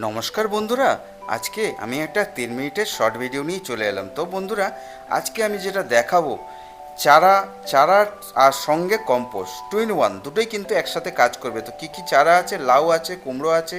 নমস্কার বন্ধুরা, আজকে আমি একটা 3 মিনিটের শর্ট ভিডিও নিয়ে চলে এলাম। তো বন্ধুরা, আজকে আমি যেটা দেখাবো, চারা চারা আর সঙ্গে কম্পোস্ট, টু ইন ওয়ান, দুটোই কিন্তু একসাথে কাজ করবে। তো কী কী চারা আছে? লাউ আছে, কুমড়ো আছে,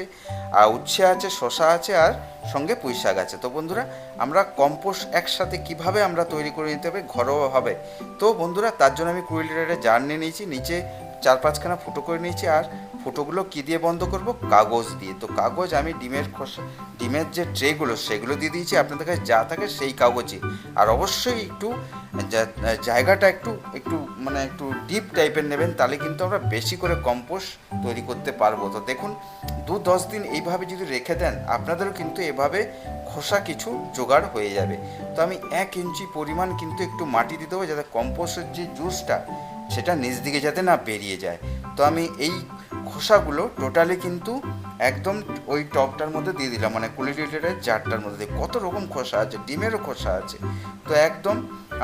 আর উচ্ছে আছে, শশা আছে, আর সঙ্গে পুঁই শাক আছে। তো বন্ধুরা, আমরা কম্পোস্ট একসাথে কিভাবে আমরা তৈরি করে নিতে হবে ঘরোয়াভাবে। তো বন্ধুরা, তার জন্য আমি 20 লিটারের জার নিয়ে নিয়েছি, নিচে 4-5খানা ফুটো করে নিয়েছি। আর ফুটোগুলো কী দিয়ে বন্ধ করব? কাগজ দিয়ে। তো কাগজ আমি ডিমের যে ট্রেগুলো সেগুলো দিয়ে দিয়েছি, আপনাদের কাছে যা থাকে সেই কাগজে। আর অবশ্যই একটু জায়গাটা একটু একটু মানে একটু ডিপ টাইপের নেবেন, তাহলে কিন্তু আমরা বেশি করে কম্পোস্ট তৈরি করতে পারবো। তো দেখুন, 2-10 দিন এইভাবে যদি রেখে দেন, আপনাদেরও কিন্তু এভাবে খোসা কিছু জোগাড় হয়ে যাবে। তো আমি 1 ইঞ্চি পরিমাণ কিন্তু একটু মাটি দিতে হবে, যাতে কম্পোস্টের যে জুসটা সেটা নিচ দিকে যাতে না বেরিয়ে যায়। তো আমি এই খোসাগুলো টোটালি কিন্তু একদম ওই টবটার মধ্যে দিয়ে দিলাম, মানে 20 লিটারের জারটার মধ্যে দিয়ে। কত রকম খোসা আছে, ডিমেরও খোসা আছে। তো একদম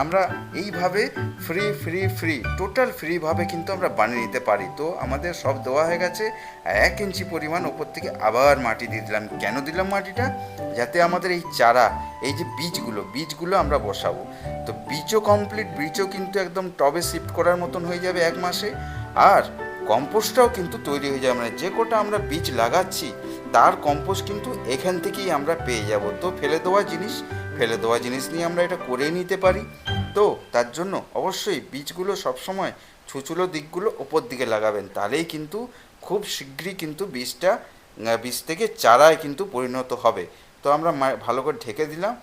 আমরা এইভাবে ফ্রি টোটাল ফ্রিভাবে কিন্তু আমরা বানিয়ে নিতে পারি। তো আমাদের সব দেওয়া হয়ে গেছে। 1 ইঞ্চি পরিমাণ ওপর থেকে আবার মাটি দিয়ে দিলাম। কেন দিলাম মাটিটা? যাতে আমাদের এই চারা, এই যে বীজগুলো আমরা বসাবো। তো বীজও কমপ্লিট, বীজও কিন্তু একদম টবে শিফট করার মতন হয়ে যাবে 1 মাসে। আর কম্পোস্টটাও কিন্তু তৈরি হয়ে যাবে, মানে যে কটা আমরা বীজ লাগাচ্ছি তার কম্পোস্ট কিন্তু এখান থেকেই আমরা পেয়ে যাব। তো ফেলে দেওয়া জিনিস নিয়ে আমরা এটা করে নিতে পারি। তো তার জন্য অবশ্যই বীজগুলো সবসময় ছুচুলো দিকগুলো ওপর দিকে লাগাবেন, তাহলেই কিন্তু খুব শীঘ্রই কিন্তু বীজ থেকে চারায় কিন্তু পরিণত হবে। তো আমরা ভালো করে ঢেকে দিলাম।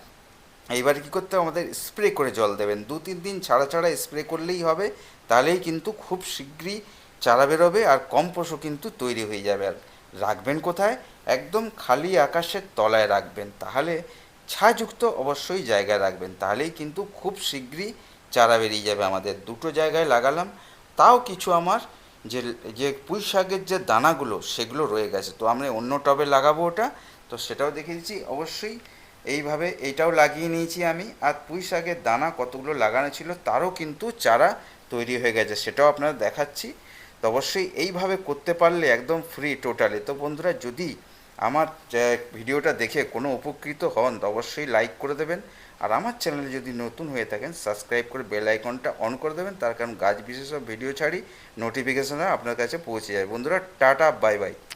এইবারে কী করতে হবে? আমাদের স্প্রে করে জল দেবেন, 2-3 দিন ছাড়া ছাড়া স্প্রে করলেই হবে। তাহলেই কিন্তু খুব শীঘ্রই চারা বেরোবে, আর কম্পোস্টও কিন্তু তৈরি হয়ে যাবে। আর রাখবেন কোথায়? একদম খালি আকাশের তলায় রাখবেন, তাহলে ছায়াযুক্ত অবশ্যই জায়গায় রাখবেন, তাহলেই কিন্তু খুব শীঘ্রই চারা বেরিয়ে যাবে। আমাদের 2টো জায়গায় লাগালাম, তাও কিছু আমার যে যে পুঁই শাকের যে দানাগুলো সেগুলো রয়ে গেছে। তো আমরা অন্য টবে লাগাবো ওটা, তো সেটাও দেখিয়ে দিচ্ছি। অবশ্যই এইভাবে এইটাও লাগিয়ে নিয়েছি আমি। আর পুঁই শাকের দানা কতগুলো লাগানো ছিল তারও কিন্তু চারা তৈরি হয়ে গেছে, সেটাও আপনারা দেখাচ্ছি। তো অবশ্যই এইভাবে করতে পারলে একদম ফ্রি টোটালি। তো বন্ধুরা, যদি আমার ভিডিওটা দেখে কোনো উপকৃত হন তো অবশ্যই লাইক করে দেবেন। আর আমার চ্যানেলে যদি নতুন হয়ে থাকেন, সাবস্ক্রাইব করে বেল আইকনটা অন করে দেবেন, তার কারণ গাছ বিশেষ সব ভিডিও ছাড়ি নোটিফিকেশানে আপনার কাছে পৌঁছে যায়। বন্ধুরা, টাটা, বাই বাই।